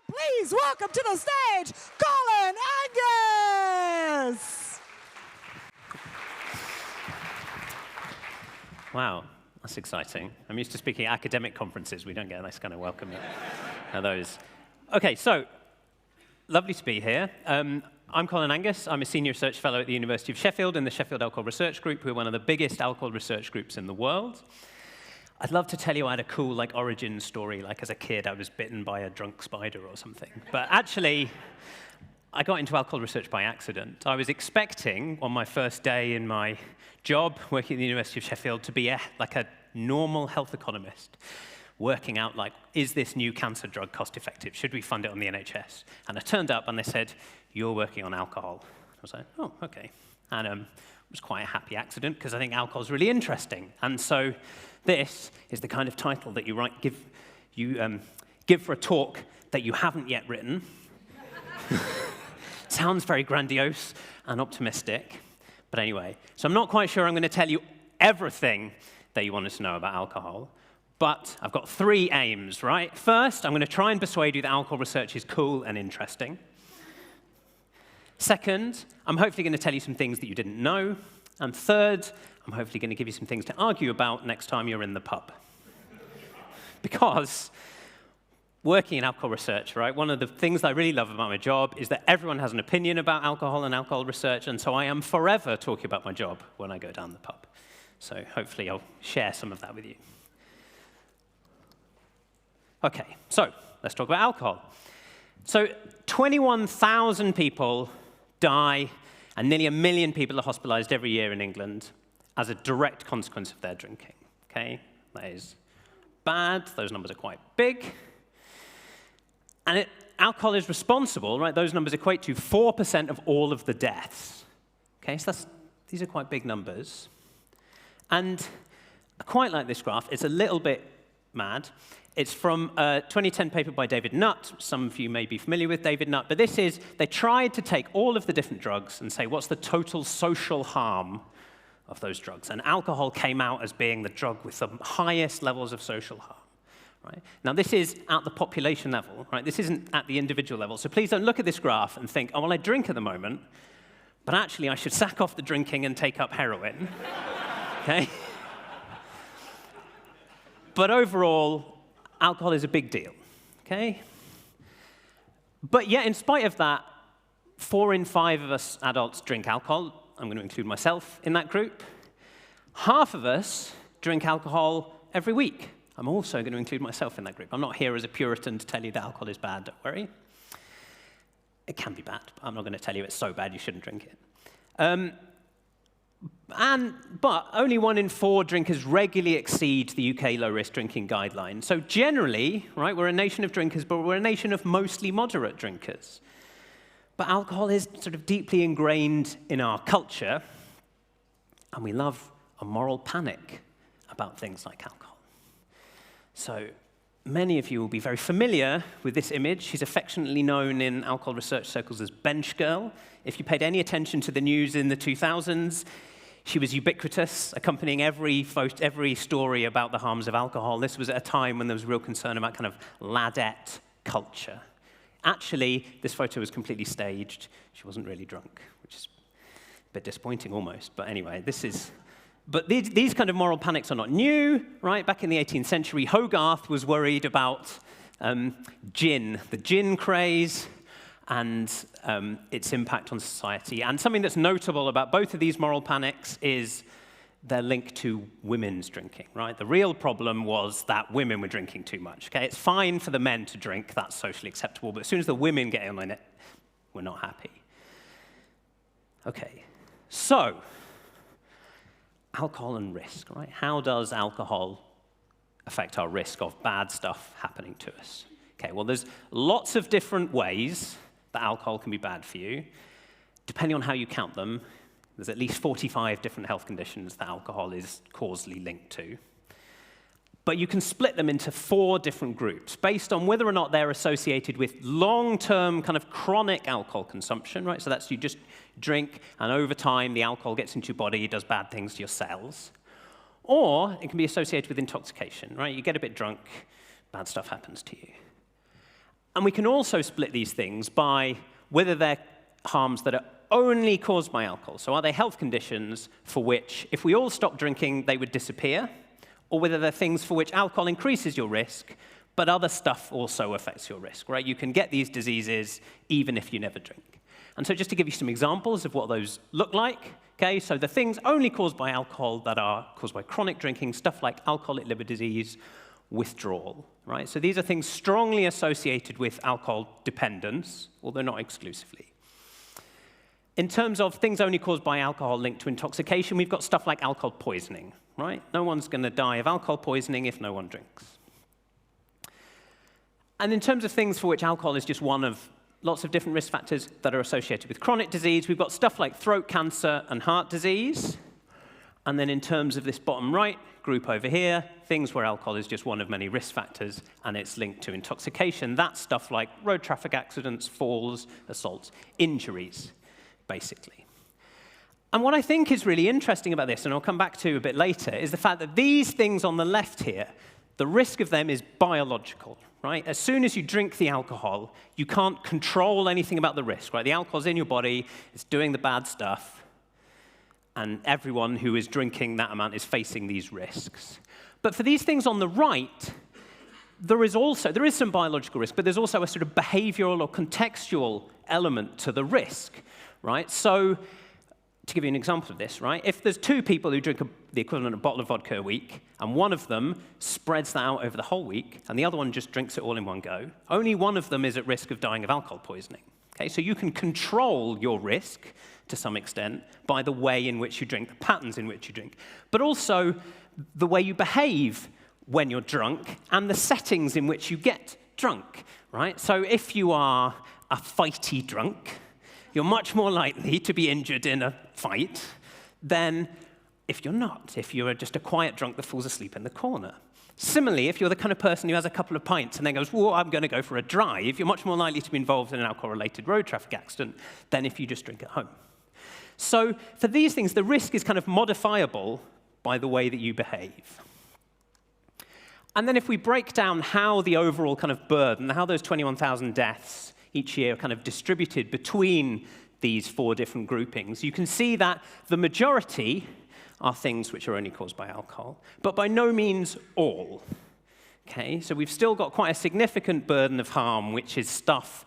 Please welcome to the stage, Colin Angus! Wow, that's exciting. I'm used to speaking at academic conferences. We don't get a nice kind of welcome at those. OK, so lovely to be here. I'm Colin Angus. I'm a senior research fellow at the University of Sheffield in the Sheffield Alcohol Research Group. We're one of the biggest alcohol research groups in the world. I'd love to tell you I had a cool origin story, like as a kid I was bitten by a drunk spider or something. But actually, I got into alcohol research by accident. I was expecting, on my first day in my job working at the University of Sheffield, to be a normal health economist, working out, is this new cancer drug cost effective? Should we fund it on the NHS? And I turned up and they said, you're working on alcohol. I was like, oh, OK. And it was quite a happy accident, because I think alcohol is really interesting. And so this is the kind of title that you give for a talk that you haven't yet written. Sounds very grandiose and optimistic. But anyway, so I'm not quite sure I'm going to tell you everything that you wanted to know about alcohol. But I've got three aims, right? First, I'm going to try and persuade you that alcohol research is cool and interesting. Second, I'm hopefully going to tell you some things that you didn't know. And third, I'm hopefully going to give you some things to argue about next time you're in the pub. Because working in alcohol research, right, one of the things that I really love about my job is that everyone has an opinion about alcohol and alcohol research, and so I am forever talking about my job when I go down the pub. So hopefully I'll share some of that with you. OK, so let's talk about alcohol. So 21,000 people die, and nearly 1 million people are hospitalized every year in England as a direct consequence of their drinking. OK, that is bad. Those numbers are quite big. And alcohol is responsible, right? Those numbers equate to 4% of all of the deaths. OK, so these are quite big numbers. And I quite like this graph. It's a little bit mad. It's from a 2010 paper by David Nutt. Some of you may be familiar with David Nutt. But this is, they tried to take all of the different drugs and say, what's the total social harm of those drugs? And alcohol came out as being the drug with the highest levels of social harm. Right? Now, this is at the population level. Right? This isn't at the individual level. So please don't look at this graph and think, oh, well, I drink at the moment, but actually I should sack off the drinking and take up heroin. OK? But overall, alcohol is a big deal, OK? But yet, in spite of that, 4 in 5 of us adults drink alcohol. I'm going to include myself in that group. Half of us drink alcohol every week. I'm also going to include myself in that group. I'm not here as a Puritan to tell you that alcohol is bad, don't worry. It can be bad, but I'm not going to tell you it's so bad you shouldn't drink it. But only 1 in 4 drinkers regularly exceed the UK low-risk drinking guideline. So generally, right, we're a nation of drinkers, but we're a nation of mostly moderate drinkers. But alcohol is sort of deeply ingrained in our culture, and we love a moral panic about things like alcohol. So many of you will be very familiar with this image. She's affectionately known in alcohol research circles as Bench Girl. If you paid any attention to the news in the 2000s, she was ubiquitous, accompanying every story about the harms of alcohol. This was at a time when there was real concern about kind of ladette culture. Actually, this photo was completely staged. She wasn't really drunk, which is a bit disappointing almost. But anyway, But these kind of moral panics are not new, right? Back in the 18th century, Hogarth was worried about gin, the gin craze, and its impact on society. And something that's notable about both of these moral panics is their link to women's drinking, right? The real problem was that women were drinking too much. Okay, it's fine for the men to drink, that's socially acceptable, but as soon as the women get in on it, we're not happy. Okay, so alcohol and risk, right? How does alcohol affect our risk of bad stuff happening to us? Okay, well, there's lots of different ways that alcohol can be bad for you. Depending on how you count them, there's at least 45 different health conditions that alcohol is causally linked to. But you can split them into 4 different groups based on whether or not they're associated with long-term kind of chronic alcohol consumption, right? So that's you just drink, and over time, the alcohol gets into your body, it does bad things to your cells. Or it can be associated with intoxication, right? You get a bit drunk, bad stuff happens to you. And we can also split these things by whether they're harms that are only caused by alcohol. So are they health conditions for which, if we all stopped drinking, they would disappear? Or whether they're things for which alcohol increases your risk, but other stuff also affects your risk, right? You can get these diseases even if you never drink. And so just to give you some examples of what those look like, okay, so the things only caused by alcohol that are caused by chronic drinking, stuff like alcoholic liver disease, withdrawal, right? So these are things strongly associated with alcohol dependence, although not exclusively. In terms of things only caused by alcohol linked to intoxication, we've got stuff like alcohol poisoning, right? No one's going to die of alcohol poisoning if no one drinks. And in terms of things for which alcohol is just one of lots of different risk factors that are associated with chronic disease, we've got stuff like throat cancer and heart disease. And then in terms of this bottom right group over here, things where alcohol is just one of many risk factors and it's linked to intoxication, that's stuff like road traffic accidents, falls, assaults, injuries, basically. And what I think is really interesting about this, and I'll come back to a bit later, is the fact that these things on the left here, the risk of them is biological, right? As soon as you drink the alcohol, you can't control anything about the risk, right? The alcohol's in your body, it's doing the bad stuff, and everyone who is drinking that amount is facing these risks. But for these things on the right, there is some biological risk, but there's also a sort of behavioral or contextual element to the risk, right? So to give you an example of this, right? If there's two people who drink the equivalent of a bottle of vodka a week, and one of them spreads that out over the whole week, and the other one just drinks it all in one go, only one of them is at risk of dying of alcohol poisoning. Okay, so you can control your risk to some extent by the way in which you drink, the patterns in which you drink, but also the way you behave when you're drunk and the settings in which you get drunk, right? So if you are a fighty drunk, you're much more likely to be injured in a fight than if you're not, if you're just a quiet drunk that falls asleep in the corner. Similarly, if you're the kind of person who has a couple of pints and then goes, whoa, I'm going to go for a drive, you're much more likely to be involved in an alcohol-related road traffic accident than if you just drink at home. So for these things, the risk is kind of modifiable by the way that you behave. And then if we break down how the overall kind of burden, how those 21,000 deaths each year are kind of distributed between these four different groupings, you can see that the majority are things which are only caused by alcohol, but by no means all. Okay, so we've still got quite a significant burden of harm, which is stuff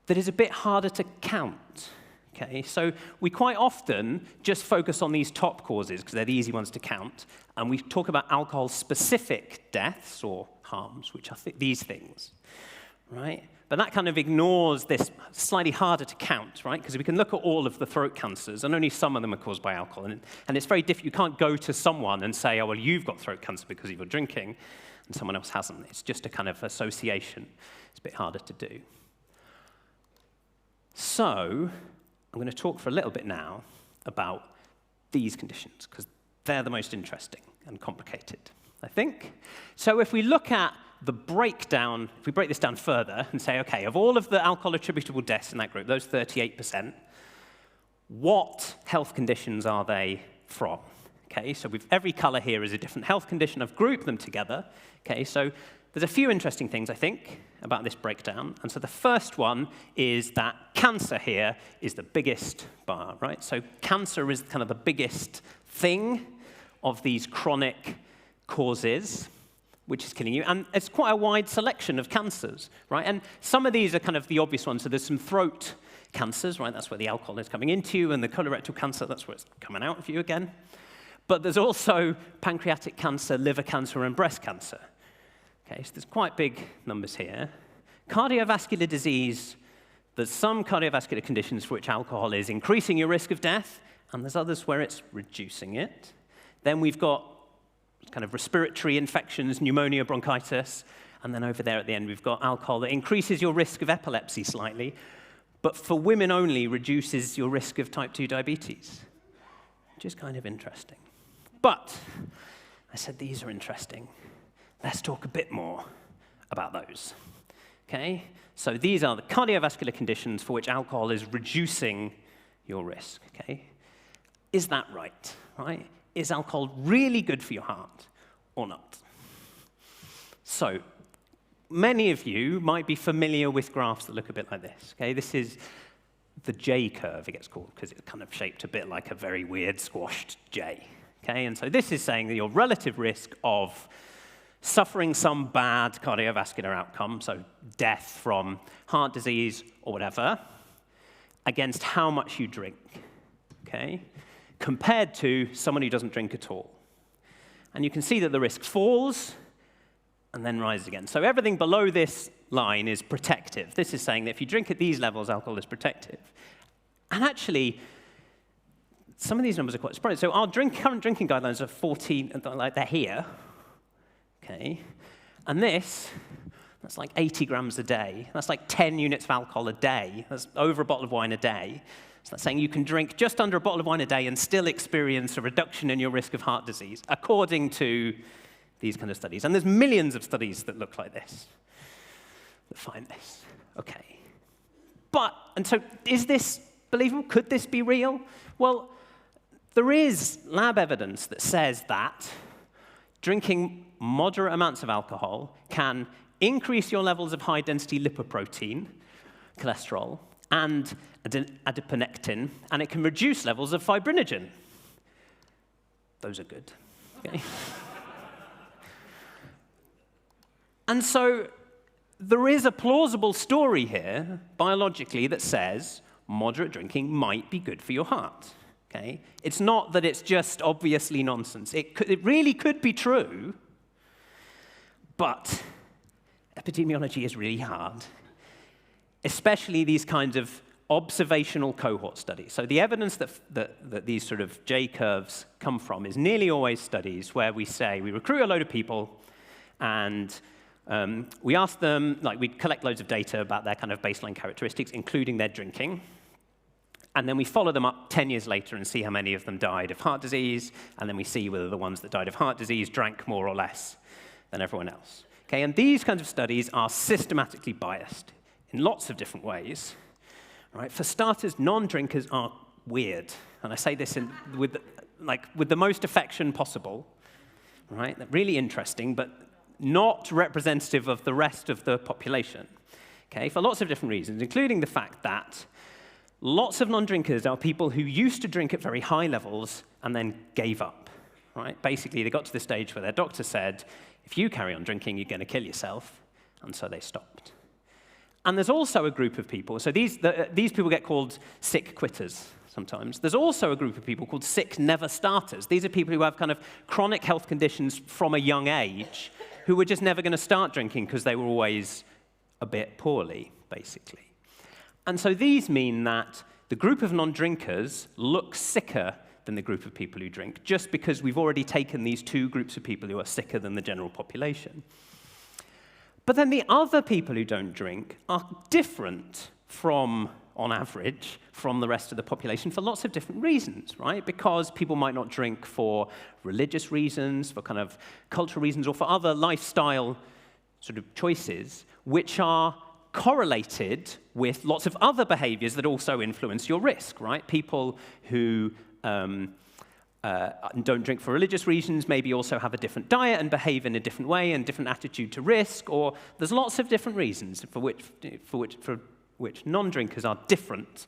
that is a bit harder to count. Okay, so we quite often just focus on these top causes because they're the easy ones to count, and we talk about alcohol-specific deaths or harms, which are these things, right? But that kind of ignores this slightly harder to count, right? Because we can look at all of the throat cancers, and only some of them are caused by alcohol. And it's very difficult. You can't go to someone and say, oh, well, you've got throat cancer because of your drinking, and someone else hasn't. It's just a kind of association. It's a bit harder to do. So I'm going to talk for a little bit now about these conditions, because they're the most interesting and complicated, I think. So if we look at the breakdown, if we break this down further and say, okay, of all of the alcohol-attributable deaths in that group, those 38%, what health conditions are they from? Okay, so every color here is a different health condition. I've grouped them together. Okay, so there's a few interesting things, I think, about this breakdown. And so the first one is that cancer here is the biggest bar, right? So cancer is kind of the biggest thing of these chronic causes which is killing you. And it's quite a wide selection of cancers, right? And some of these are kind of the obvious ones. So there's some throat cancers, right? That's where the alcohol is coming into you. And the colorectal cancer, that's where it's coming out of you again. But there's also pancreatic cancer, liver cancer, and breast cancer. Okay, so there's quite big numbers here. Cardiovascular disease, there's some cardiovascular conditions for which alcohol is increasing your risk of death, and there's others where it's reducing it. Then we've got kind of respiratory infections, pneumonia, bronchitis, and then over there at the end we've got alcohol that increases your risk of epilepsy slightly, but for women only reduces your risk of type 2 diabetes, which is kind of interesting. But I said these are interesting. Let's talk a bit more about those. Okay? So these are the cardiovascular conditions for which alcohol is reducing your risk. Okay? Is that right? Right? Is alcohol really good for your heart or not? So many of you might be familiar with graphs that look a bit like this. Okay, this is the J curve, it gets called, because it's kind of shaped a bit like a very weird squashed J. Okay, and so this is saying that your relative risk of suffering some bad cardiovascular outcome, so death from heart disease or whatever, against how much you drink, okay, compared to someone who doesn't drink at all. And you can see that the risk falls and then rises again. So everything below this line is protective. This is saying that if you drink at these levels, alcohol is protective. And actually, some of these numbers are quite surprising. So our current drinking guidelines are 14, like they're here, okay? And that's like 80 grams a day. That's like 10 units of alcohol a day. That's over a bottle of wine a day. So that's saying you can drink just under a bottle of wine a day and still experience a reduction in your risk of heart disease, according to these kind of studies. And there's millions of studies that look like this, that find this. Okay. And so is this believable? Could this be real? Well, there is lab evidence that says that drinking moderate amounts of alcohol can increase your levels of high-density lipoprotein, cholesterol, and adiponectin, and it can reduce levels of fibrinogen. Those are good. Okay. And so there is a plausible story here, biologically, that says moderate drinking might be good for your heart. Okay? It's not that it's just obviously nonsense. It really could be true, but epidemiology is really hard, especially these kinds of observational cohort studies. So the evidence that these sort of J curves come from is nearly always studies where we say we recruit a load of people and we ask them, like we collect loads of data about their kind of baseline characteristics, including their drinking. And then we follow them up 10 years later and see how many of them died of heart disease, and then we see whether the ones that died of heart disease drank more or less than everyone else. Okay, and these kinds of studies are systematically biased in lots of different ways. Right? For starters, non-drinkers are weird, and I say this with the most affection possible. Right? They're really interesting, but not representative of the rest of the population. Okay, for lots of different reasons, including the fact that lots of non-drinkers are people who used to drink at very high levels and then gave up, right? Basically, they got to the stage where their doctor said, if you carry on drinking, you're going to kill yourself, and so they stopped. And there's also a group of people, so these people get called sick quitters sometimes. There's also a group of people called sick never starters. These are people who have kind of chronic health conditions from a young age who were just never going to start drinking because they were always a bit poorly, basically. And so these mean that the group of non-drinkers looks sicker than the group of people who drink, just because we've already taken these two groups of people who are sicker than the general population. But then the other people who don't drink are different from, on average, from the rest of the population for lots of different reasons, right? Because people might not drink for religious reasons, for kind of cultural reasons, or for other lifestyle sort of choices, which are correlated with lots of other behaviors that also influence your risk, right? People who don't drink for religious reasons maybe also have a different diet and behave in a different way and different attitude to risk, or there's lots of different reasons for which non-drinkers are different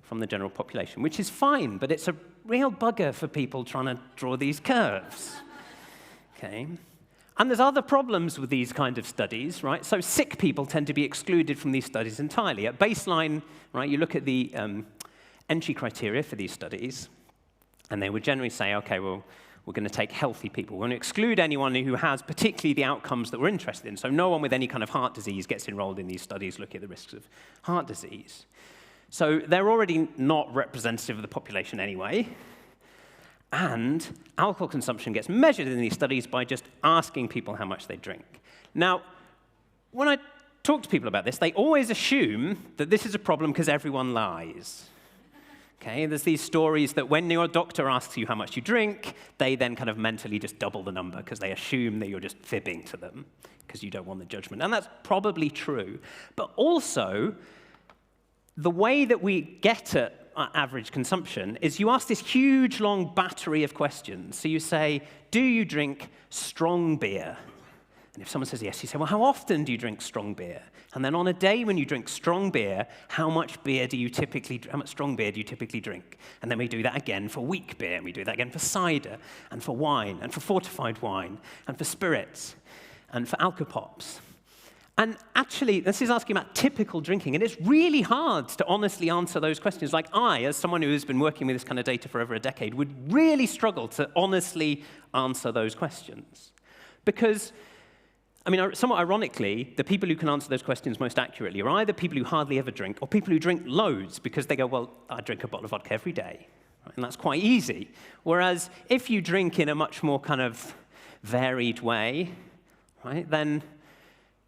from the general population, which is fine, but it's a real bugger for people trying to draw these curves, okay? And there's other problems with these kind of studies, right? So sick people tend to be excluded from these studies entirely. At baseline, right, you look at the entry criteria for these studies, and they would generally say, okay, well, we're going to take healthy people. We're going to exclude anyone who has particularly the outcomes that we're interested in. So no one with any kind of heart disease gets enrolled in these studies looking at the risks of heart disease. So they're already not representative of the population anyway. And alcohol consumption gets measured in these studies by just asking people how much they drink. Now, when I talk to people about this, they always assume that this is a problem because everyone lies. Okay, there's these stories that when your doctor asks you how much you drink, they then kind of mentally just double the number because they assume that you're just fibbing to them because you don't want the judgment. And that's probably true. But also, the way that we get at average consumption is you ask this huge, long battery of questions. So you say, do you drink strong beer? And if someone says yes, you say, well, how often do you drink strong beer? And then on a day when you drink strong beer, how much strong beer do you typically drink? And then we do that again for weak beer, and we do that again for cider, and for wine, and for fortified wine, and for spirits, and for alcopops. And actually, this is asking about typical drinking, and it's really hard to honestly answer those questions. Like I, as someone who has been working with this kind of data for over a decade, would really struggle to honestly answer those questions. Because, I mean, somewhat ironically, the people who can answer those questions most accurately are either people who hardly ever drink or people who drink loads because they go, well, I drink a bottle of vodka every day. Right? And that's quite easy. Whereas if you drink in a much more kind of varied way, right, then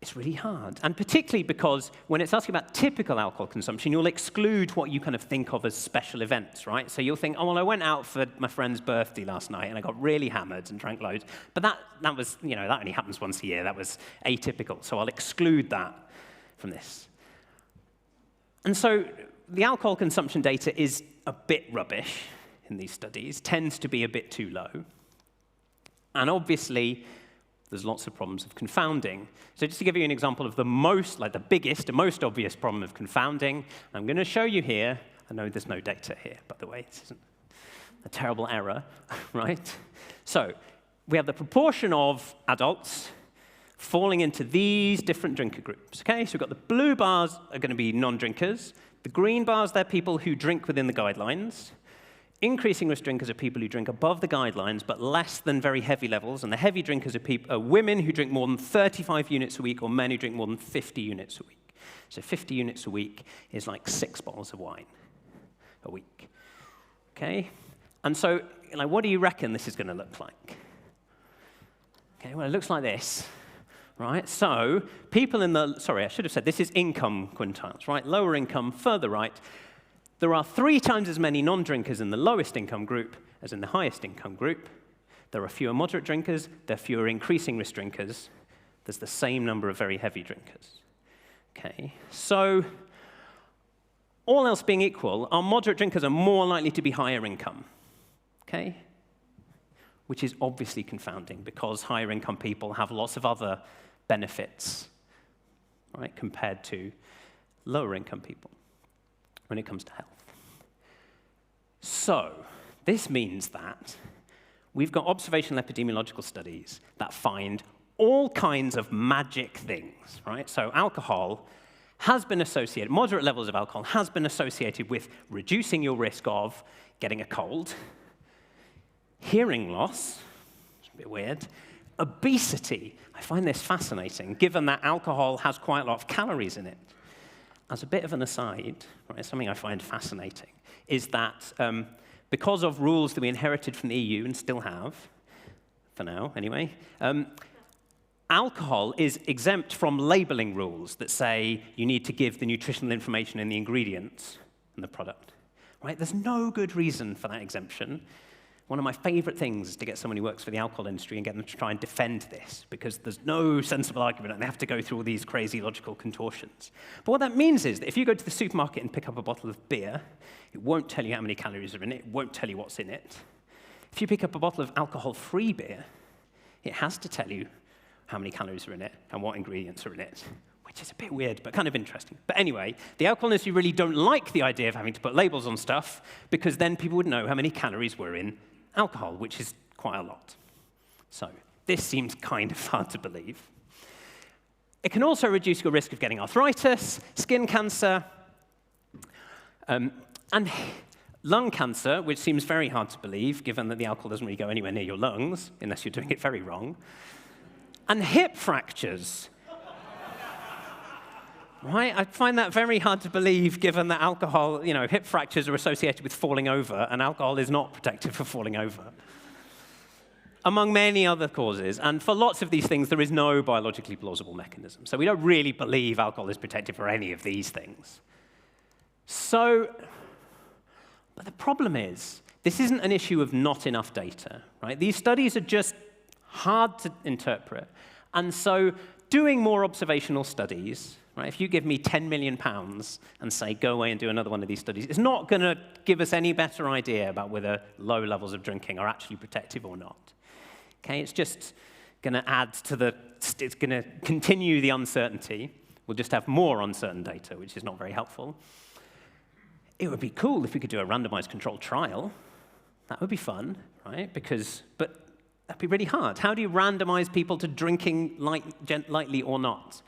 it's really hard. And particularly because when it's asking about typical alcohol consumption, you'll exclude what you kind of think of as special events, right? So you'll think, oh, well, I went out for my friend's birthday last night and I got really hammered and drank loads. But that was, that only happens once a year. That was atypical. So I'll exclude that from this. And so the alcohol consumption data is a bit rubbish in these studies, tends to be a bit too low. And obviously, there's lots of problems of confounding. So just to give you an example of the biggest and most obvious problem of confounding, I'm going to show you here. I know there's no data here, by the way. This isn't a terrible error, right? So we have the proportion of adults falling into these different drinker groups, okay? So we've got the blue bars are going to be non-drinkers. The green bars, they're people who drink within the guidelines. Increasing risk drinkers are people who drink above the guidelines, but less than very heavy levels. And the heavy drinkers are women who drink more than 35 units a week, or men who drink more than 50 units a week. So 50 units a week is like 6 bottles of wine a week. Okay? And so, what do you reckon this is going to look like? Okay, well, it looks like this. Right? So people I should have said this is income quintiles, right? Lower income, further right. There are 3 times as many non-drinkers in the lowest income group as in the highest income group. There are fewer moderate drinkers. There are fewer increasing risk drinkers. There's the same number of very heavy drinkers. Okay, so all else being equal, our moderate drinkers are more likely to be higher income. Okay, which is obviously confounding because higher income people have lots of other benefits, right, compared to lower income people when it comes to health. So this means that we've got observational epidemiological studies that find all kinds of magic things, right? So alcohol has been associated, moderate levels of alcohol has been associated with reducing your risk of getting a cold, hearing loss, it's a bit weird, obesity. I find this fascinating, given that alcohol has quite a lot of calories in it. As a bit of an aside, right, something I find fascinating is that because of rules that we inherited from the EU and still have, for now anyway, alcohol is exempt from labeling rules that say you need to give the nutritional information in the ingredients in the product. Right? There's no good reason for that exemption. One of my favorite things is to get someone who works for the alcohol industry and get them to try and defend this, because there's no sensible argument, and they have to go through all these crazy logical contortions. But what that means is that if you go to the supermarket and pick up a bottle of beer, it won't tell you how many calories are in it, it won't tell you what's in it. If you pick up a bottle of alcohol-free beer, it has to tell you how many calories are in it and what ingredients are in it, which is a bit weird, but kind of interesting. But anyway, the alcohol industry really don't like the idea of having to put labels on stuff, because then people would know how many calories were in alcohol, which is quite a lot. So this seems kind of hard to believe. It can also reduce your risk of getting arthritis, skin cancer, and lung cancer, which seems very hard to believe, given that the alcohol doesn't really go anywhere near your lungs, unless you're doing it very wrong, and hip fractures. Right? I find that very hard to believe, given that alcohol, hip fractures are associated with falling over, and alcohol is not protective for falling over, among many other causes. And for lots of these things, there is no biologically plausible mechanism. So we don't really believe alcohol is protective for any of these things. So, but the problem is, this isn't an issue of not enough data, right? These studies are just hard to interpret. And so doing more observational studies, right, if you give me £10 million and say, go away and do another one of these studies, it's not going to give us any better idea about whether low levels of drinking are actually protective or not. Okay, it's just going to add to it's going to continue the uncertainty. We'll just have more uncertain data, which is not very helpful. It would be cool if we could do a randomized controlled trial. That would be fun, right? But that'd be really hard. How do you randomize people to drinking lightly or not?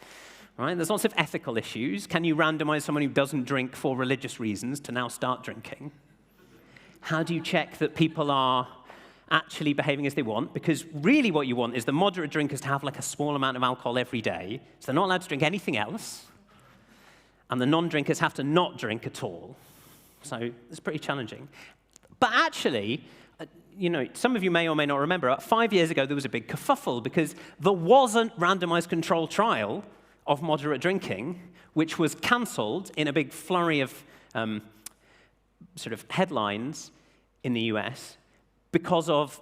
Right? There's lots of ethical issues. Can you randomize someone who doesn't drink for religious reasons to now start drinking? How do you check that people are actually behaving as they want? Because really what you want is the moderate drinkers to have like a small amount of alcohol every day, so they're not allowed to drink anything else, and the non-drinkers have to not drink at all. So it's pretty challenging. But actually, some of you may or may not remember, 5 years ago there was a big kerfuffle because there wasn't randomized controlled trial of moderate drinking, which was cancelled in a big flurry of sort of headlines in the US because of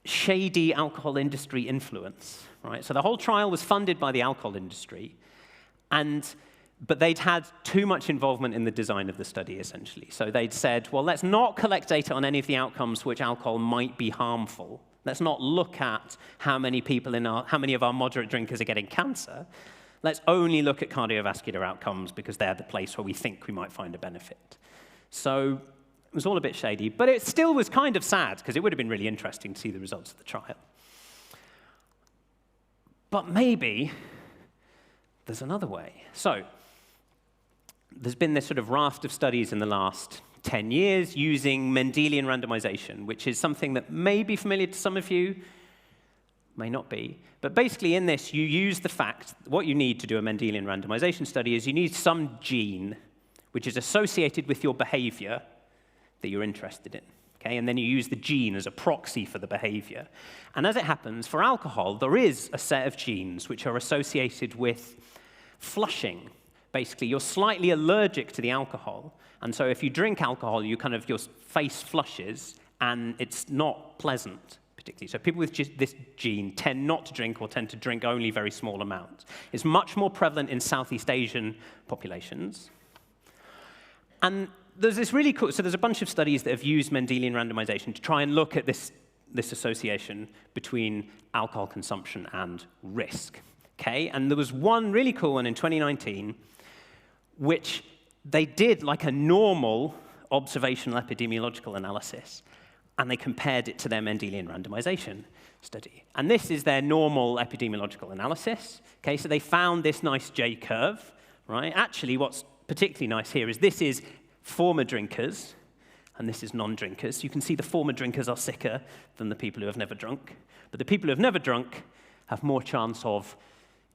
shady alcohol industry influence. Right? So the whole trial was funded by the alcohol industry, but they'd had too much involvement in the design of the study, essentially. So they'd said, well, let's not collect data on any of the outcomes which alcohol might be harmful. Let's not look at how many of our moderate drinkers are getting cancer. Let's only look at cardiovascular outcomes because they're the place where we think we might find a benefit. So it was all a bit shady, but it still was kind of sad because it would have been really interesting to see the results of the trial. But maybe there's another way. So there's been this sort of raft of studies in the last 10 years using Mendelian randomization, which is something that may be familiar to some of you, may not be. But basically in this, you use the fact, what you need to do a Mendelian randomization study is you need some gene which is associated with your behavior that you're interested in. Okay? And then you use the gene as a proxy for the behavior. And as it happens, for alcohol, there is a set of genes which are associated with flushing. Basically, you're slightly allergic to the alcohol, and so if you drink alcohol, your face flushes, and it's not pleasant, particularly. So people with just this gene tend not to drink or tend to drink only very small amounts. It's much more prevalent in Southeast Asian populations. And there's this really cool, so there's a bunch of studies that have used Mendelian randomization to try and look at this association between alcohol consumption and risk. Okay? And there was one really cool one in 2019, which they did like a normal observational epidemiological analysis, and they compared it to their Mendelian randomization study. And this is their normal epidemiological analysis. Okay, so they found this nice J-curve, right? Actually, what's particularly nice here is this is former drinkers, and this is non-drinkers. You can see the former drinkers are sicker than the people who have never drunk. But the people who have never drunk have more chance of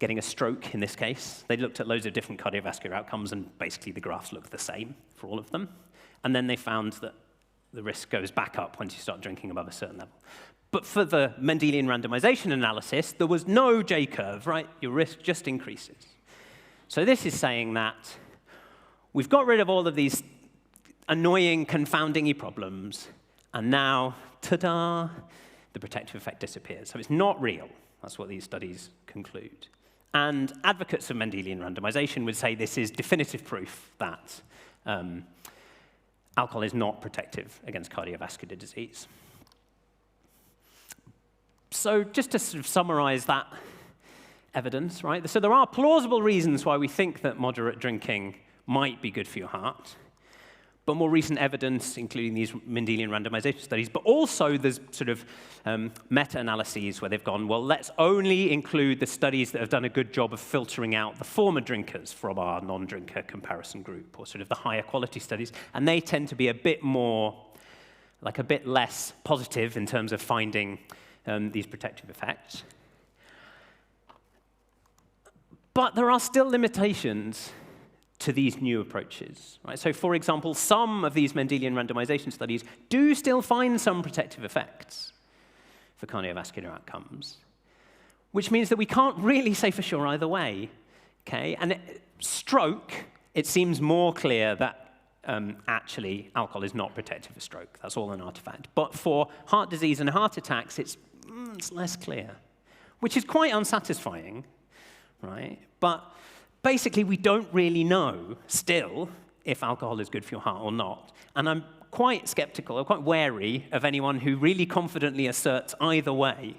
getting a stroke in this case. They looked at loads of different cardiovascular outcomes, and basically the graphs look the same for all of them. And then they found that the risk goes back up once you start drinking above a certain level. But for the Mendelian randomization analysis, there was no J-curve, right? Your risk just increases. So this is saying that we've got rid of all of these annoying, confounding-y problems, and now, ta-da, the protective effect disappears. So it's not real. That's what these studies conclude. And advocates of Mendelian randomization would say this is definitive proof that alcohol is not protective against cardiovascular disease. So just to sort of summarize that evidence, right? So there are plausible reasons why we think that moderate drinking might be good for your heart, but more recent evidence, including these Mendelian randomization studies, but also there's sort of meta-analyses where they've gone, well, let's only include the studies that have done a good job of filtering out the former drinkers from our non-drinker comparison group, or sort of the higher quality studies, and they tend to be a bit more, like a bit less positive in terms of finding these protective effects. But there are still limitations to these new approaches. Right? So for example, some of these Mendelian randomization studies do still find some protective effects for cardiovascular outcomes, which means that we can't really say for sure either way. Okay? And stroke, it seems more clear that actually alcohol is not protective for stroke. That's all an artifact. But for heart disease and heart attacks, it's less clear, which is quite unsatisfying, right? But basically, we don't really know still if alcohol is good for your heart or not. And I'm quite skeptical, I'm quite wary of anyone who really confidently asserts either way.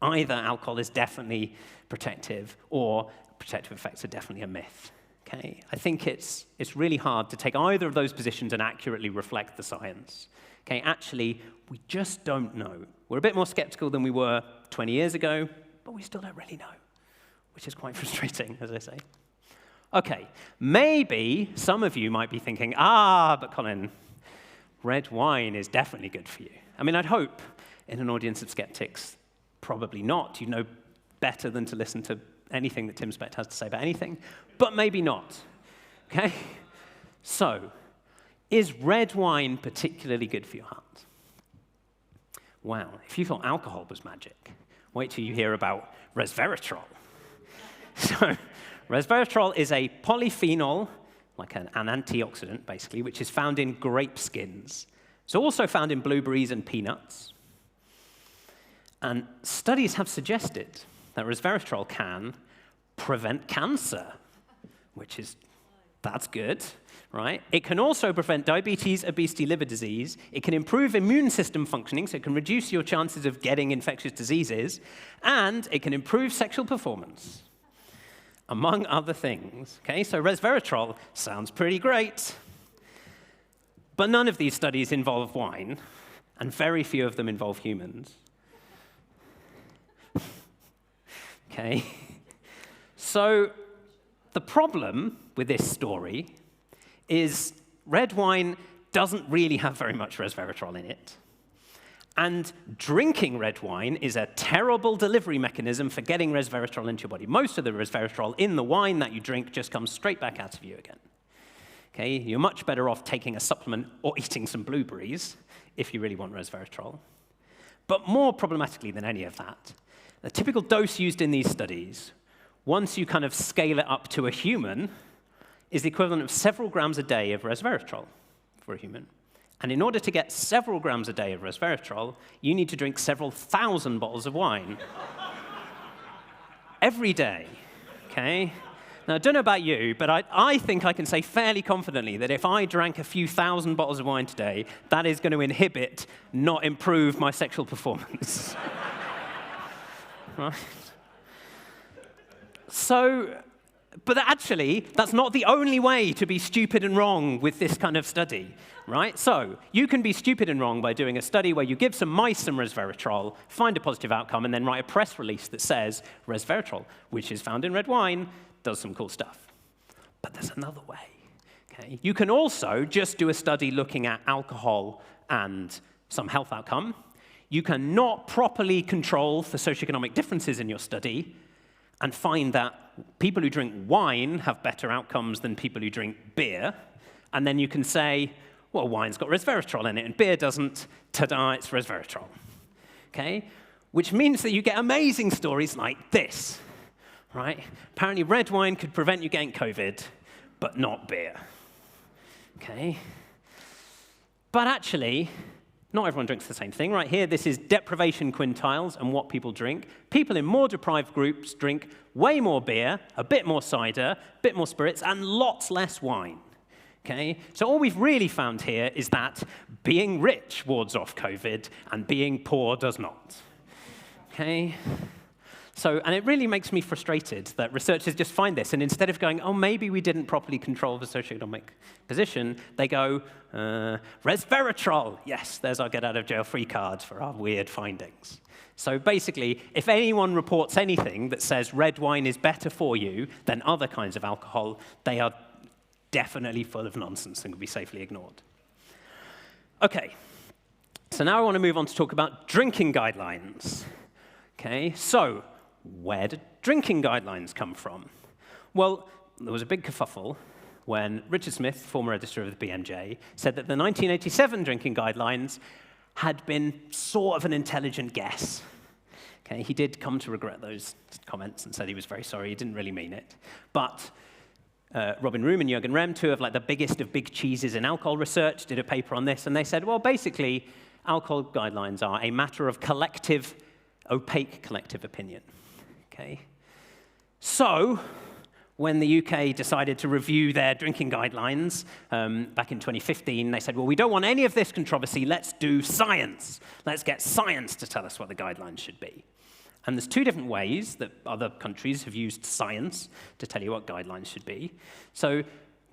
either alcohol is definitely protective or protective effects are definitely a myth. Okay? I think it's really hard to take either of those positions and accurately reflect the science. Okay? Actually, we just don't know. We're a bit more skeptical than we were 20 years ago, but we still don't really know, which is quite frustrating, as I say. Okay, maybe some of you might be thinking, but Colin, red wine is definitely good for you. I mean, I'd hope in an audience of skeptics, probably not. You know better than to listen to anything that Tim Specht has to say about anything, but maybe not. Okay? So, is red wine particularly good for your heart? Wow, if you thought alcohol was magic, wait till you hear about resveratrol. So, resveratrol is a polyphenol, like an antioxidant, basically, which is found in grape skins. It's also found in blueberries and peanuts. And studies have suggested that resveratrol can prevent cancer, that's good, right? It can also prevent diabetes, obesity, liver disease. It can improve immune system functioning, so it can reduce your chances of getting infectious diseases. And it can improve sexual performance, among other things. Okay, so resveratrol sounds pretty great. But none of these studies involve wine, and very few of them involve humans. Okay? So the problem with this story is red wine doesn't really have very much resveratrol in it. And drinking red wine is a terrible delivery mechanism for getting resveratrol into your body. Most of the resveratrol in the wine that you drink just comes straight back out of you again. Okay? You're much better off taking a supplement or eating some blueberries if you really want resveratrol. But more problematically than any of that, the typical dose used in these studies, once you kind of scale it up to a human, is the equivalent of several grams a day of resveratrol for a human. And in order to get several grams a day of resveratrol, you need to drink several thousand bottles of wine every day, okay? Now, I don't know about you, but I think I can say fairly confidently that if I drank a few thousand bottles of wine today, that is going to inhibit, not improve my sexual performance. Right? So, but actually, that's not the only way to be stupid and wrong with this kind of study, right? So, you can be stupid and wrong by doing a study where you give some mice some resveratrol, find a positive outcome, and then write a press release that says resveratrol, which is found in red wine, does some cool stuff. But there's another way, okay? You can also just do a study looking at alcohol and some health outcome. You can not properly control for socioeconomic differences in your study and find that people who drink wine have better outcomes than people who drink beer. And then you can say, well, wine's got resveratrol in it and beer doesn't. Ta-da, it's resveratrol. Okay? Which means that you get amazing stories like this, right? Apparently red wine could prevent you getting COVID, but not beer. Okay? But actually, not everyone drinks the same thing. Right here, this is deprivation quintiles and what people drink. People in more deprived groups drink way more beer, a bit more cider, a bit more spirits, and lots less wine. Okay? So all we've really found here is that being rich wards off COVID and being poor does not. Okay? So, and it really makes me frustrated that researchers just find this, and instead of going, oh, maybe we didn't properly control the socioeconomic position, they go, resveratrol. Yes, there's our get-out-of-jail-free card for our weird findings. So basically, if anyone reports anything that says red wine is better for you than other kinds of alcohol, they are definitely full of nonsense and can be safely ignored. Okay, so now I want to move on to talk about drinking guidelines. Okay, so where did drinking guidelines come from? Well, there was a big kerfuffle when Richard Smith, former editor of the BMJ, said that the 1987 drinking guidelines had been sort of an intelligent guess. Okay, he did come to regret those comments and said he was very sorry, he didn't really mean it. But Robin Room and Jürgen Rehm, two of like the biggest of big cheeses in alcohol research, did a paper on this, and they said, well, basically, alcohol guidelines are a matter of opaque collective opinion. Okay? So, when the UK decided to review their drinking guidelines back in 2015, they said, well, we don't want any of this controversy, let's do science. Let's get science to tell us what the guidelines should be. And there's two different ways that other countries have used science to tell you what guidelines should be. So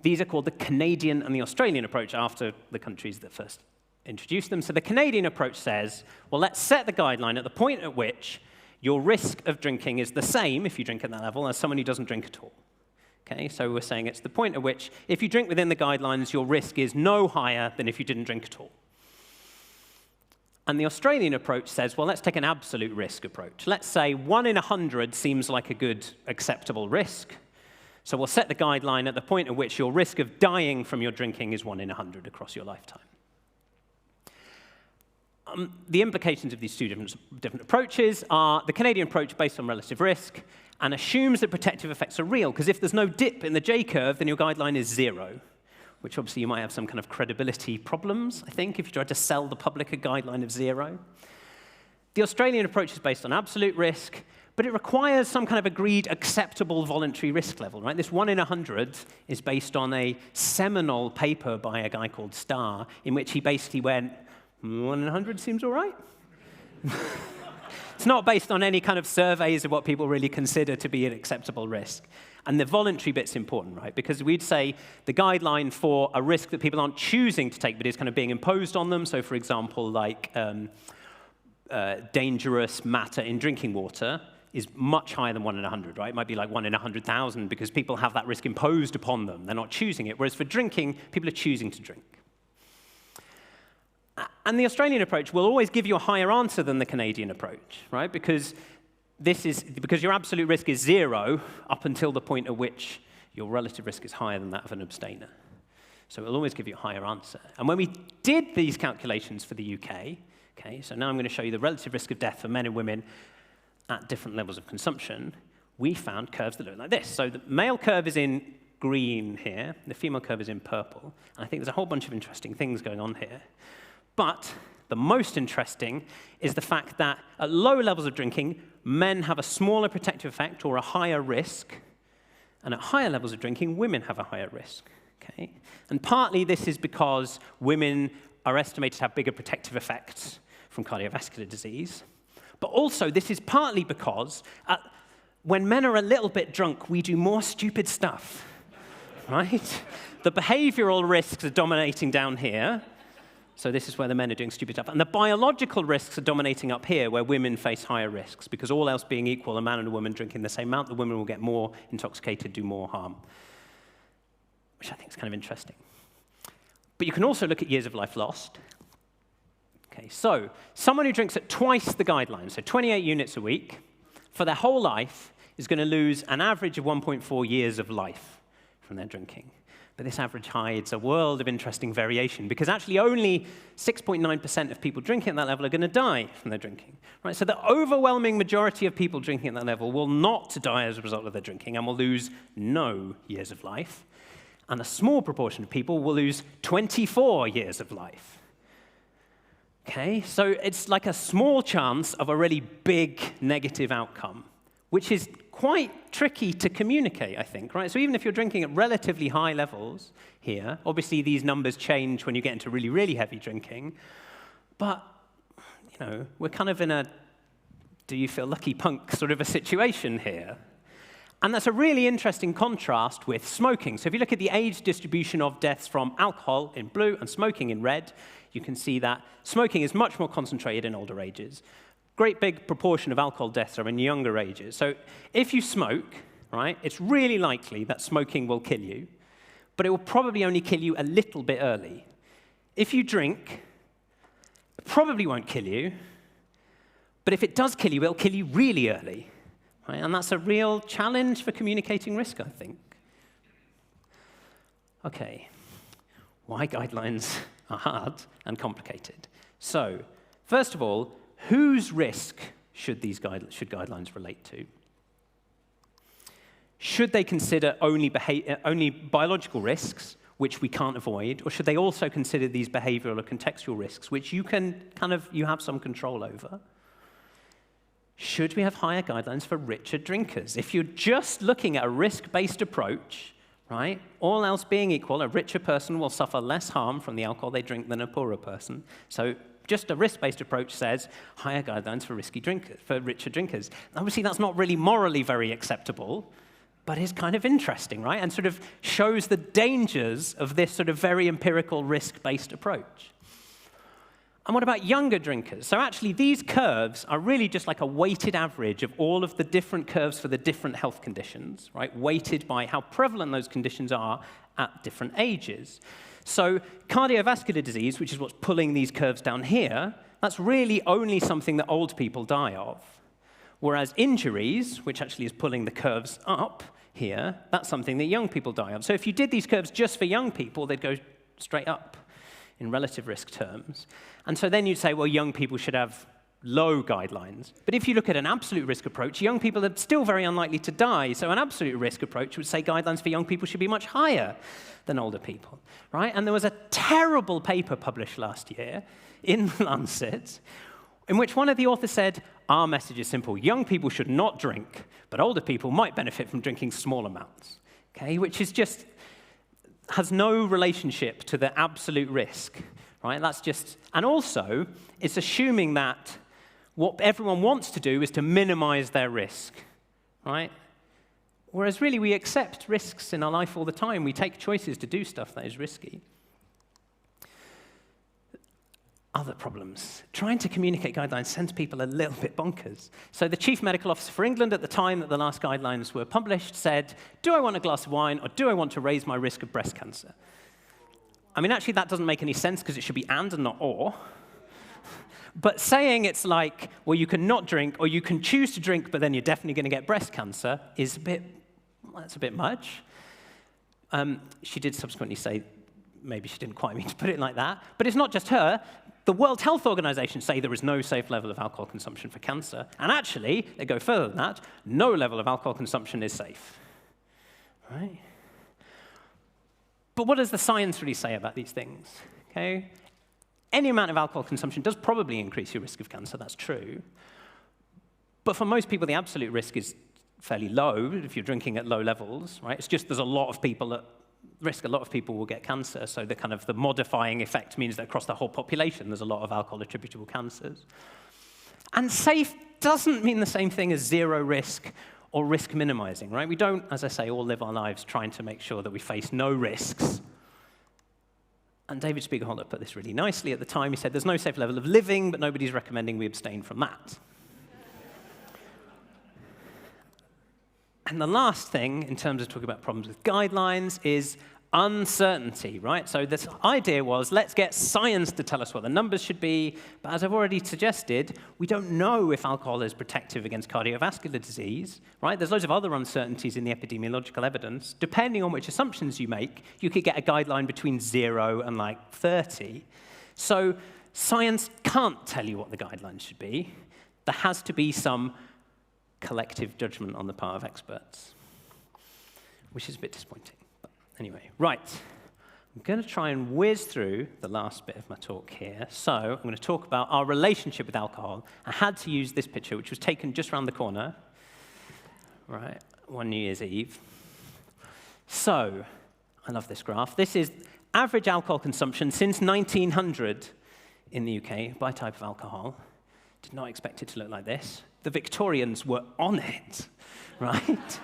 these are called the Canadian and the Australian approach after the countries that first introduced them. So the Canadian approach says, well, let's set the guideline at the point at which your risk of drinking is the same, if you drink at that level, as someone who doesn't drink at all. Okay, so we're saying it's the point at which, if you drink within the guidelines, your risk is no higher than if you didn't drink at all. And the Australian approach says, well, let's take an absolute risk approach. Let's say 1 in 100 seems like a good, acceptable risk. So we'll set the guideline at the point at which your risk of dying from your drinking is 1 in 100 across your lifetime. The implications of these two different approaches are the Canadian approach based on relative risk and assumes that protective effects are real, because if there's no dip in the J-curve, then your guideline is 0. Which obviously you might have some kind of credibility problems, I think, if you try to sell the public a guideline of 0. The Australian approach is based on absolute risk, but it requires some kind of agreed acceptable voluntary risk level, right? This 1 in 100 is based on a seminal paper by a guy called Starr, in which he basically went, 1 in 100 seems all right. It's not based on any kind of surveys of what people really consider to be an acceptable risk. And the voluntary bit's important, right? Because we'd say the guideline for a risk that people aren't choosing to take but is kind of being imposed on them, so for example, like dangerous matter in drinking water, is much higher than 1 in 100, right? It might be like 1 in 100,000 because people have that risk imposed upon them. They're not choosing it. Whereas for drinking, people are choosing to drink. And the Australian approach will always give you a higher answer than the Canadian approach, right? Because your absolute risk is 0 up until the point at which your relative risk is higher than that of an abstainer. So it'll always give you a higher answer. And when we did these calculations for the UK, okay, so now I'm going to show you the relative risk of death for men and women at different levels of consumption, we found curves that look like this. So the male curve is in green here, the female curve is in purple, and I think there's a whole bunch of interesting things going on here. But the most interesting is the fact that at low levels of drinking, men have a smaller protective effect or a higher risk, and at higher levels of drinking, women have a higher risk. Okay? And partly this is because women are estimated to have bigger protective effects from cardiovascular disease. But also, this is partly because when men are a little bit drunk, we do more stupid stuff, right? The behavioral risks are dominating down here. So this is where the men are doing stupid stuff. And the biological risks are dominating up here, where women face higher risks. Because all else being equal, a man and a woman drinking the same amount, the women will get more intoxicated, do more harm. Which I think is kind of interesting. But you can also look at years of life lost. Okay, so someone who drinks at twice the guideline, so 28 units a week, for their whole life is going to lose an average of 1.4 years of life from their drinking. But this average hides a world of interesting variation, because actually only 6.9% of people drinking at that level are going to die from their drinking. Right? So the overwhelming majority of people drinking at that level will not die as a result of their drinking and will lose no years of life. And a small proportion of people will lose 24 years of life. Okay, so it's like a small chance of a really big negative outcome, which is quite tricky to communicate, I think, right? So even if you're drinking at relatively high levels here, obviously these numbers change when you get into really, really heavy drinking, but, you know, we're kind of in a do you feel lucky punk sort of a situation here. And that's a really interesting contrast with smoking. So if you look at the age distribution of deaths from alcohol in blue and smoking in red, you can see that smoking is much more concentrated in older ages. Great big proportion of alcohol deaths are in younger ages. So if you smoke, right, it's really likely that smoking will kill you, but it will probably only kill you a little bit early. If you drink, it probably won't kill you, but if it does kill you, it'll kill you really early. Right? And that's a real challenge for communicating risk, I think. Okay, why guidelines are hard and complicated. So, first of all, whose risk should guidelines relate to? Should they consider only biological risks, which we can't avoid, or should they also consider these behavioral or contextual risks, which you have some control over? Should we have higher guidelines for richer drinkers? If you're just looking at a risk-based approach, right, all else being equal, a richer person will suffer less harm from the alcohol they drink than a poorer person. So just a risk-based approach says higher guidelines for richer drinkers. Obviously, that's not really morally very acceptable, but is kind of interesting, right? And sort of shows the dangers of this sort of very empirical risk-based approach. And what about younger drinkers? So actually, these curves are really just like a weighted average of all of the different curves for the different health conditions, right? Weighted by how prevalent those conditions are at different ages. So cardiovascular disease, which is what's pulling these curves down here, that's really only something that old people die of. Whereas injuries, which actually is pulling the curves up here, that's something that young people die of. So if you did these curves just for young people, they'd go straight up in relative risk terms. And so then you'd say, well, young people should have low guidelines. But if you look at an absolute risk approach, young people are still very unlikely to die. So an absolute risk approach would say guidelines for young people should be much higher than older people, right? And there was a terrible paper published last year in The Lancet in which one of the authors said, our message is simple. Young people should not drink, but older people might benefit from drinking small amounts, okay? Which is just has no relationship to the absolute risk, right? That's just, and also, it's assuming that what everyone wants to do is to minimize their risk, right? Whereas really, we accept risks in our life all the time. We take choices to do stuff that is risky. Other problems. Trying to communicate guidelines sends people a little bit bonkers. So the chief medical officer for England at the time that the last guidelines were published said, do I want a glass of wine or do I want to raise my risk of breast cancer? I mean, actually, that doesn't make any sense because it should be and not or. But saying it's like, well, you can not drink or you can choose to drink, but then you're definitely going to get breast cancer is that's a bit much. She did subsequently say, maybe she didn't quite mean to put it like that. But it's not just her. The World Health Organization say there is no safe level of alcohol consumption for cancer. And actually, they go further than that. No level of alcohol consumption is safe. Right? But what does the science really say about these things? Okay? Any amount of alcohol consumption does probably increase your risk of cancer. That's true. But for most people, the absolute risk is fairly low if you're drinking at low levels. Right? It's just there's a lot of people at risk, a lot of people will get cancer, so the modifying effect means that across the whole population there's a lot of alcohol-attributable cancers. And safe doesn't mean the same thing as zero risk or risk minimizing, right? We don't, as I say, all live our lives trying to make sure that we face no risks. And David Spiegelhalter put this really nicely at the time. He said, there's no safe level of living, but nobody's recommending we abstain from that. And the last thing, in terms of talking about problems with guidelines, is uncertainty, right? So this idea was, let's get science to tell us what the numbers should be, but as I've already suggested, we don't know if alcohol is protective against cardiovascular disease, right? There's loads of other uncertainties in the epidemiological evidence. Depending on which assumptions you make, you could get a guideline between 0 and like 30. So science can't tell you what the guidelines should be. There has to be some collective judgment on the part of experts, which is a bit disappointing. But anyway, right. I'm going to try and whiz through the last bit of my talk here. So I'm going to talk about our relationship with alcohol. I had to use this picture, which was taken just around the corner, right, one New Year's Eve. So I love this graph. This is average alcohol consumption since 1900 in the UK by type of alcohol. Did not expect it to look like this. The Victorians were on it, right?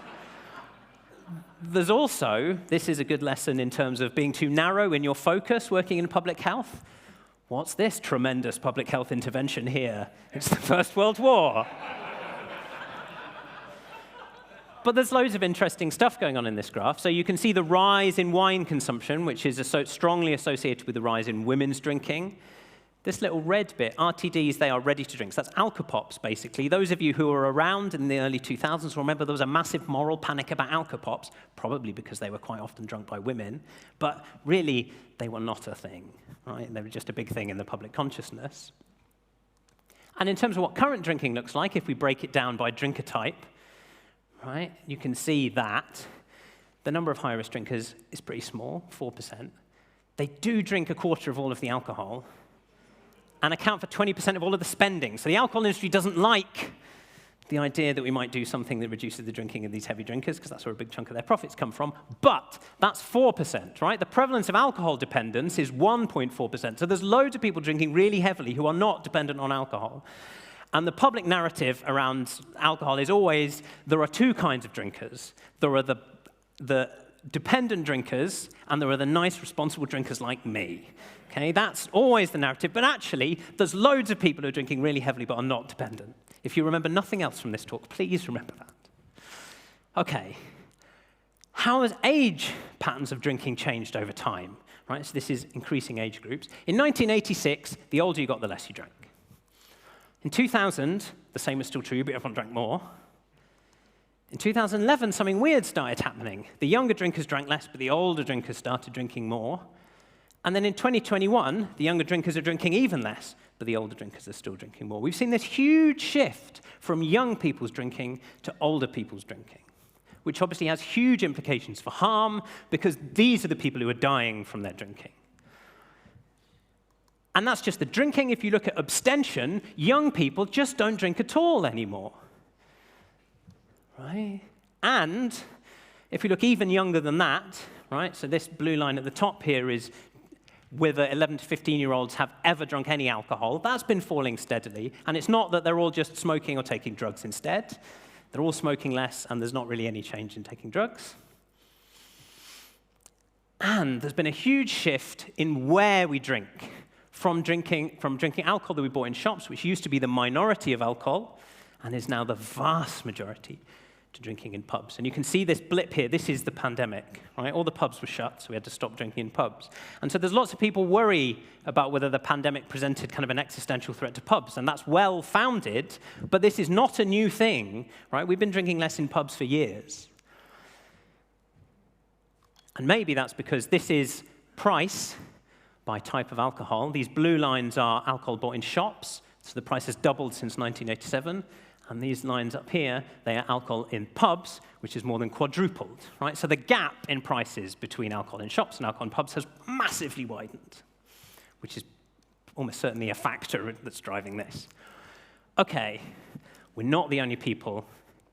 There's also, this is a good lesson in terms of being too narrow in your focus working in public health. What's this tremendous public health intervention here? It's the First World War. But there's loads of interesting stuff going on in this graph. So you can see the rise in wine consumption, which is strongly associated with the rise in women's drinking. This little red bit, RTDs, they are ready-to-drink. So that's Alcopops, basically. Those of you who were around in the early 2000s will remember there was a massive moral panic about Alcopops, probably because they were quite often drunk by women. But really, they were not a thing, right? They were just a big thing in the public consciousness. And in terms of what current drinking looks like, if we break it down by drinker type, right, you can see that the number of high-risk drinkers is pretty small, 4%. They do drink a quarter of all of the alcohol, and account for 20% of all of the spending. So the alcohol industry doesn't like the idea that we might do something that reduces the drinking of these heavy drinkers, because that's where a big chunk of their profits come from. But that's 4%, right? The prevalence of alcohol dependence is 1.4%. So there's loads of people drinking really heavily who are not dependent on alcohol. And the public narrative around alcohol is always, there are two kinds of drinkers. There are the dependent drinkers, and there are the nice, responsible drinkers like me. Okay, that's always the narrative. But actually, there's loads of people who are drinking really heavily but are not dependent. If you remember nothing else from this talk, please remember that. Okay, how has age patterns of drinking changed over time? Right, so this is increasing age groups. In 1986, the older you got, the less you drank. In 2000, the same was still true, but everyone drank more. In 2011, something weird started happening. The younger drinkers drank less, but the older drinkers started drinking more. And then in 2021, the younger drinkers are drinking even less, but the older drinkers are still drinking more. We've seen this huge shift from young people's drinking to older people's drinking, which obviously has huge implications for harm, because these are the people who are dying from their drinking. And that's just the drinking. If you look at abstention, young people just don't drink at all anymore. Right? And if we look even younger than that, right, so this blue line at the top here is whether 11 to 15-year-olds have ever drunk any alcohol. That's been falling steadily. And it's not that they're all just smoking or taking drugs instead. They're all smoking less, and there's not really any change in taking drugs. And there's been a huge shift in where we drink, from drinking alcohol that we bought in shops, which used to be the minority of alcohol, and is now the vast majority, to drinking in pubs. And you can see this blip here. This is the pandemic, right? All the pubs were shut, so we had to stop drinking in pubs. And so there's lots of people worry about whether the pandemic presented kind of an existential threat to pubs, and that's well-founded, but this is not a new thing, right? We've been drinking less in pubs for years. And maybe that's because this is price by type of alcohol. These blue lines are alcohol bought in shops, so the price has doubled since 1987. And these lines up here, they are alcohol in pubs, which has more than quadrupled, right? So the gap in prices between alcohol in shops and alcohol in pubs has massively widened, which is almost certainly a factor that's driving this. Okay, we're not the only people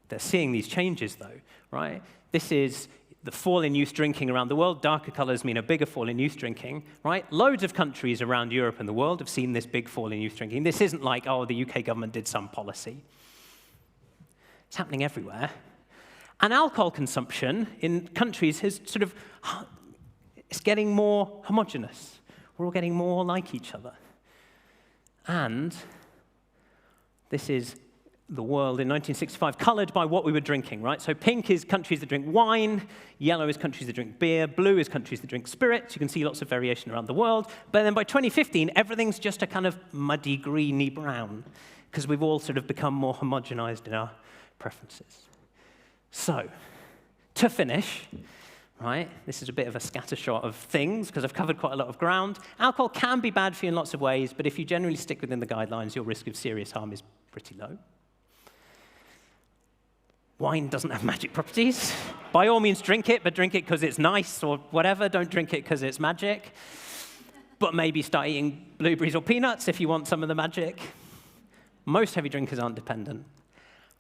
that are seeing these changes, though, right? This is the fall in youth drinking around the world. Darker colors mean a bigger fall in youth drinking, right? Loads of countries around Europe and the world have seen this big fall in youth drinking. This isn't like, oh, the UK government did some policy. It's happening everywhere. And alcohol consumption in countries is it's getting more homogenous. We're all getting more like each other. And this is the world in 1965, colored by what we were drinking, right? So pink is countries that drink wine, yellow is countries that drink beer, blue is countries that drink spirits. You can see lots of variation around the world. But then by 2015, everything's just a kind of muddy, greeny brown, because we've all sort of become more homogenized in our preferences. So, to finish, right, this is a bit of a scattershot of things, because I've covered quite a lot of ground. Alcohol can be bad for you in lots of ways, but if you generally stick within the guidelines, your risk of serious harm is pretty low. Wine doesn't have magic properties. By all means, drink it, but drink it because it's nice or whatever. Don't drink it because it's magic. But maybe start eating blueberries or peanuts if you want some of the magic. Most heavy drinkers aren't dependent.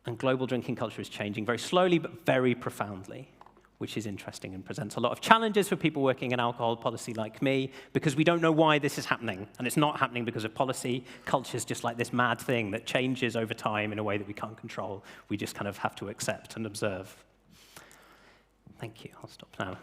And global drinking culture is changing very slowly, but very profoundly, which is interesting and presents a lot of challenges for people working in alcohol policy like me, because we don't know why this is happening. And it's not happening because of policy. Culture is just like this mad thing that changes over time in a way that we can't control. We just kind of have to accept and observe. Thank you. I'll stop now.